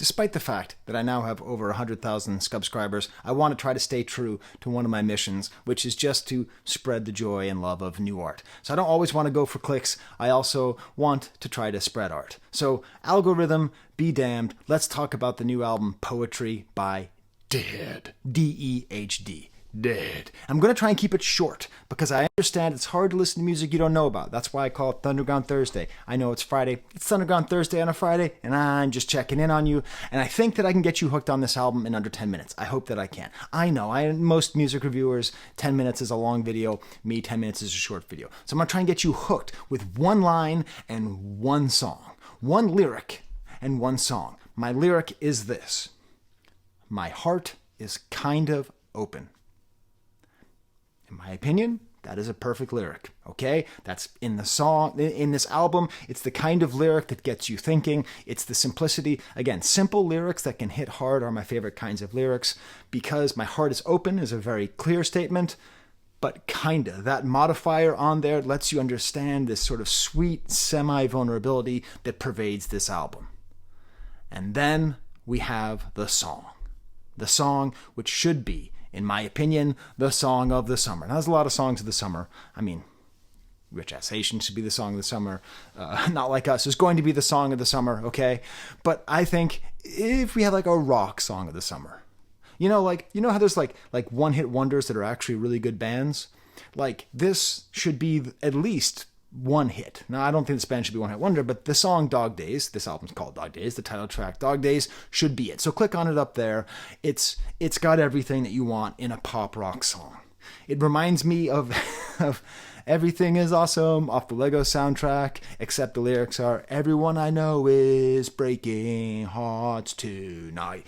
Despite the fact that I now have over 100,000 subscribers, I want to try to stay true to one of my missions, which is just to spread the joy and love of new art. So I don't always want to go for clicks. I also want to try to spread art. So algorithm, be damned. Let's talk about the new album Poetry by Dehd. D-E-H-D. Dehd. I'm going to try and keep it short because I understand it's hard to listen to music you don't know about. That's why I call it Thunderground Thursday. I know it's Friday. It's Thunderground Thursday on a Friday, and I'm just checking in on you. And I think that I can get you hooked on this album in under 10 minutes. I hope that I can. I know. Most music reviewers, 10 minutes is a long video. Me, 10 minutes is a short video. So I'm going to try and get you hooked with one line and one song. One lyric and one song. My lyric is this. My heart is kind of open. In my opinion, that is a perfect lyric, okay? That's in the song, in this album. It's the kind of lyric that gets you thinking. It's the simplicity. Again, simple lyrics that can hit hard are my favorite kinds of lyrics because my heart is open is a very clear statement, but kinda. That modifier on there lets you understand this sort of sweet semi-vulnerability that pervades this album. And then we have the song. The song which should be, in my opinion, the song of the summer. Now, there's a lot of songs of the summer. I mean, Rich Ass Haitian should be the song of the summer. Not Like Us is going to be the song of the summer, okay? But I think if we have like a rock song of the summer, you know how there's like one-hit wonders that are actually really good bands? Like, this should be at least one hit. Now, I don't think this band should be one hit wonder, but the song Dog Days, this album's called Dog Days, the title track Dog Days should be it. So click on it up there. It's got everything that you want in a pop rock song. It reminds me of Everything Is Awesome off the Lego soundtrack, except the lyrics are, everyone I know is breaking hearts tonight.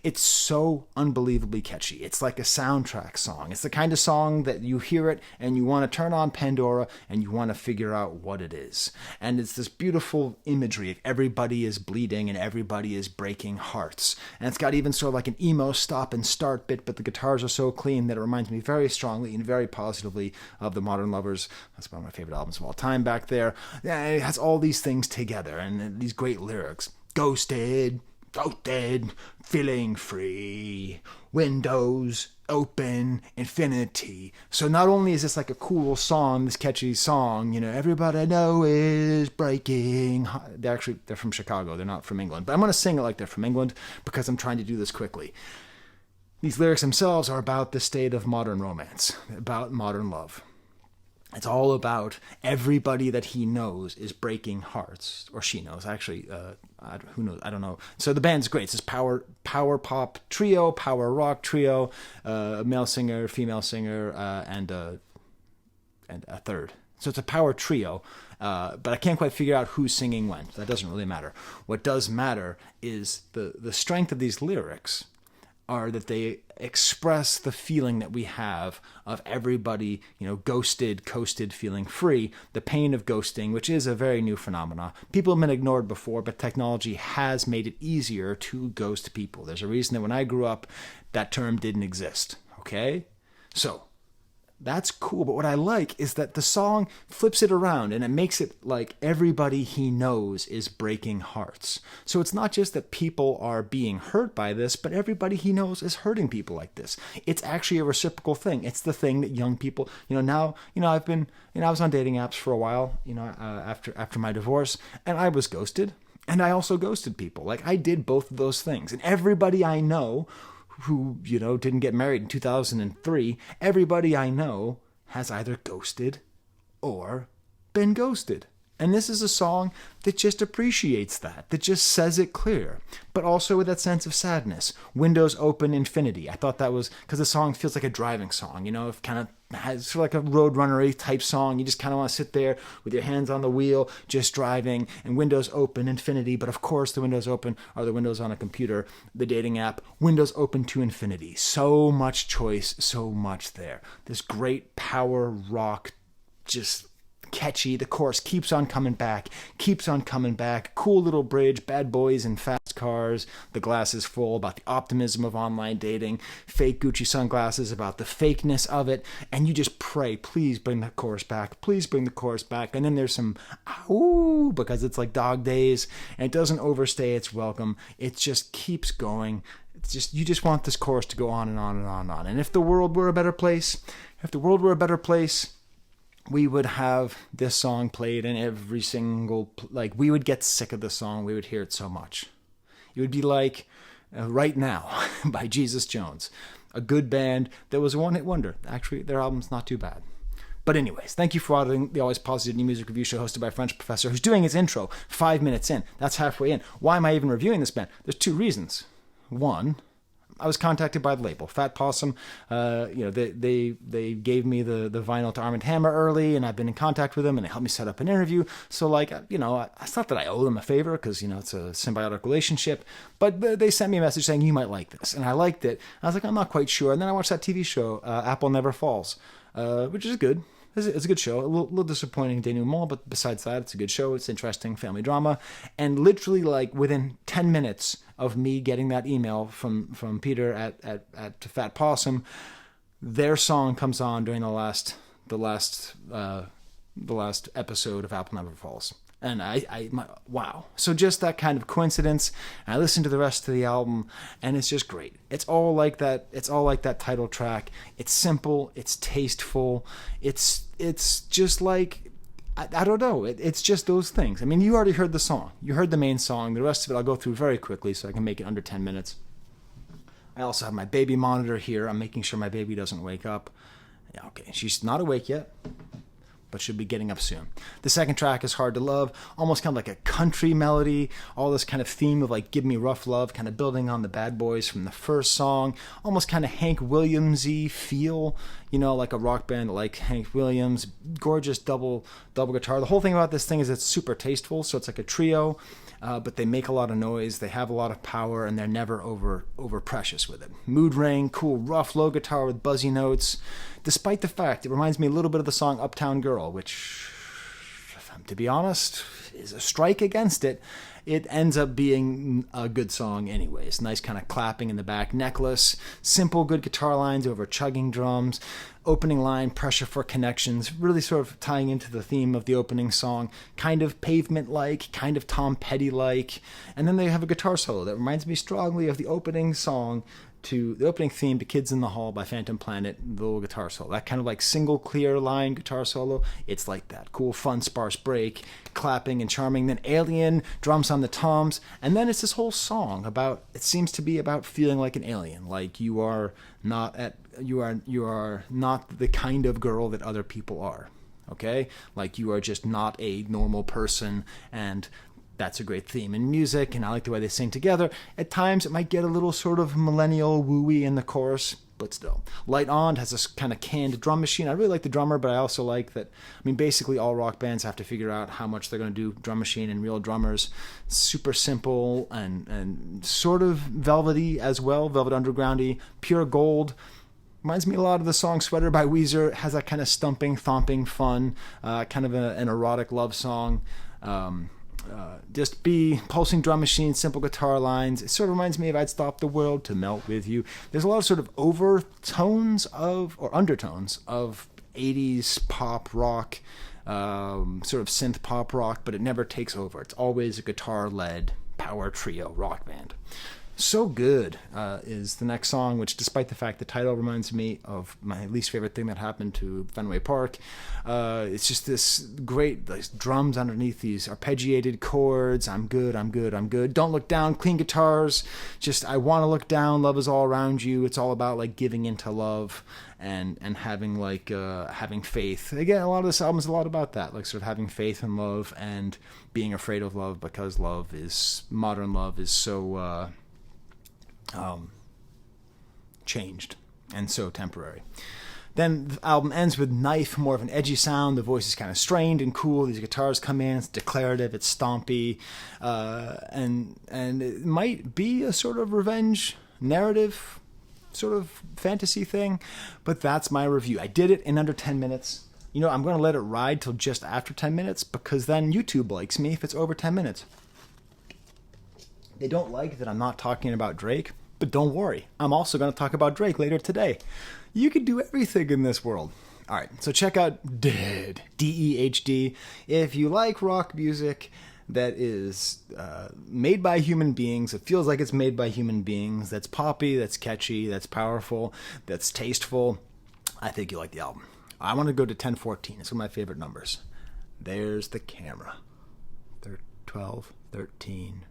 It's so unbelievably catchy. It's like a soundtrack song. It's the kind of song that you hear it and you want to turn on Pandora and you want to figure out what it is. And it's this beautiful imagery of everybody is bleeding and everybody is breaking hearts. And it's got even sort of like an emo stop and start bit, but the guitars are so clean that it reminds me very strongly and very positively of the Modern Lovers. That's one of my favorite albums of all time back there. It has all these things together and these great lyrics. Ghosted, feeling free, windows open, infinity. So not only is this like a cool song, this catchy song, everybody I know is breaking. They're from Chicago. They're not from England. But I'm going to sing it like they're from England because I'm trying to do this quickly. These lyrics themselves are about the state of modern romance, about modern love. It's all about everybody that he knows is breaking hearts, or she knows. Actually, who knows? I don't know. So the band's great. It's this power pop trio, power rock trio, male singer, female singer, and a third. So it's a power trio, but I can't quite figure out who's singing when. That doesn't really matter. What does matter is the strength of these lyrics are that they express the feeling that we have of everybody, ghosted, coasted, feeling free, the pain of ghosting, which is a very new phenomenon. People have been ignored before, but technology has made it easier to ghost people. There's a reason that when I grew up, that term didn't exist, okay? So, that's cool, but what I like is that the song flips it around and it makes it like everybody he knows is breaking hearts. So it's not just that people are being hurt by this, but everybody he knows is hurting people like this. It's actually a reciprocal thing. It's the thing that young people, now, I was on dating apps for a while, after my divorce, and I was ghosted, and I also ghosted people. Like, I did both of those things, and everybody I know who, didn't get married in 2003, everybody I know has either ghosted or been ghosted. And this is a song that just appreciates that just says it clear, but also with that sense of sadness. Windows open, infinity. I thought that was, because the song feels like a driving song, it kind of has sort of like a Roadrunner-y type song. You just kind of want to sit there with your hands on the wheel, just driving, and windows open, infinity. But of course, the windows open are the windows on a computer, the dating app, windows open to infinity. So much choice, so much there. This great power rock, just catchy. The chorus keeps on coming back. Cool little bridge, bad boys and fast fast cars, the glass is full, about the optimism of online dating, fake Gucci sunglasses, about the fakeness of it, and you just pray, please bring the chorus back, please bring the chorus back. And then there's some ooh, because it's like Dog Days, and it doesn't overstay its welcome. It just keeps going. It's just, you just want this chorus to go on and on and on and on. And if the world were a better place, we would have this song played in every single, like, we would get sick of the song. We would hear it so much. It would be like Right Now by Jesus Jones, a good band that was a one-hit wonder. Actually, their album's not too bad. But anyways, thank you for watching the Always Positive New Music Review Show hosted by a French professor who's doing his intro 5 minutes in. That's halfway in. Why am I even reviewing this band? There's two reasons. One, I was contacted by the label, Fat Possum. They gave me the vinyl to Arm & Hammer early, and I've been in contact with them, and they helped me set up an interview. So, like, it's not that I owe them a favor, because, it's a symbiotic relationship, but they sent me a message saying, you might like this, and I liked it. I was like, I'm not quite sure. And then I watched that TV show, Apple Never Falls, which is good. It's a good show. A little disappointing denouement, but besides that, it's a good show. It's interesting, family drama. And literally, like, within 10 minutes of me getting that email from Peter at Fat Possum, their song comes on during the last episode of Apple Never Falls. And wow. So just that kind of coincidence. And I listened to the rest of the album, and it's just great. It's all like that. It's all like that title track. It's simple. It's tasteful. It's just like, I don't know. It's just those things. I mean, you already heard the song. You heard the main song. The rest of it I'll go through very quickly so I can make it under 10 minutes. I also have my baby monitor here. I'm making sure my baby doesn't wake up. Yeah, okay, she's not awake yet, but should be getting up soon. The second track is Hard to Love, almost kind of like a country melody, all this kind of theme of like Give Me Rough Love, kind of building on the Bad Boys from the first song, almost kind of Hank Williams-y feel, like a rock band like Hank Williams, gorgeous double guitar. The whole thing about this thing is it's super tasteful, so it's like a trio, but they make a lot of noise, they have a lot of power, and they're never over precious with it. Mood ring, cool rough low guitar with buzzy notes, despite the fact it reminds me a little bit of the song Uptown Girl, which, to be honest, is a strike against it. It ends up being a good song anyways. Nice kind of clapping in the back, Necklace, simple good guitar lines over chugging drums, opening line, Pressure for Connections, really sort of tying into the theme of the opening song, kind of Pavement-like, kind of Tom Petty-like, and then they have a guitar solo that reminds me strongly of the opening theme to Kids in the Hall by Phantom Planet, the little guitar solo. That kind of like single clear line guitar solo, it's like that. Cool, fun, sparse break, clapping and charming. Then Alien, drums on the toms, and then it's this whole song it seems to be about feeling like an alien, like you are not the kind of girl that other people are, okay? Like you are just not a normal person, and that's a great theme in music, and I like the way they sing together. At times, it might get a little sort of millennial wooey in the chorus, but still. Light On has this kind of canned drum machine. I really like the drummer, but I also like that, basically all rock bands have to figure out how much they're going to do drum machine and real drummers. Super simple and sort of velvety as well, Velvet Underground-y. Pure Gold reminds me a lot of the song Sweater by Weezer. It has that kind of stumping, thomping fun, kind of an erotic love song. Just be pulsing drum machine, simple guitar lines. It sort of reminds me of I'd Stop the World to Melt With You. There's a lot of sort of undertones of 80s pop rock, sort of synth pop rock, but it never takes over. It's always a guitar-led power trio rock band. So Good is the next song, which despite the fact the title reminds me of my least favorite thing that happened to Fenway Park, it's just this great drums underneath these arpeggiated chords. I'm good, I'm good, I'm good. Don't Look Down, clean guitars. Just I want to look down, love is all around you. It's all about like giving into love and having having faith. Again, a lot of this album is a lot about that, like sort of having faith in love and being afraid of love, because modern love is so changed and so temporary. Then the album ends with Knife, more of an edgy sound. The voice is kind of strained and cool. These guitars come in. It's declarative. It's stompy, and it might be a sort of revenge narrative, sort of fantasy thing. But that's my review. I did it in under 10 minutes. I'm going to let it ride till just after 10 minutes, because then YouTube likes me if it's over 10 minutes. They don't like that I'm not talking about Drake, but don't worry. I'm also going to talk about Drake later today. You can do everything in this world. All right, so check out Dehd, Dehd. If you like rock music that is made by human beings, it feels like it's made by human beings, that's poppy, that's catchy, that's powerful, that's tasteful, I think you like the album. I want to go to 1014. It's one of my favorite numbers. There's the camera. 12, 13,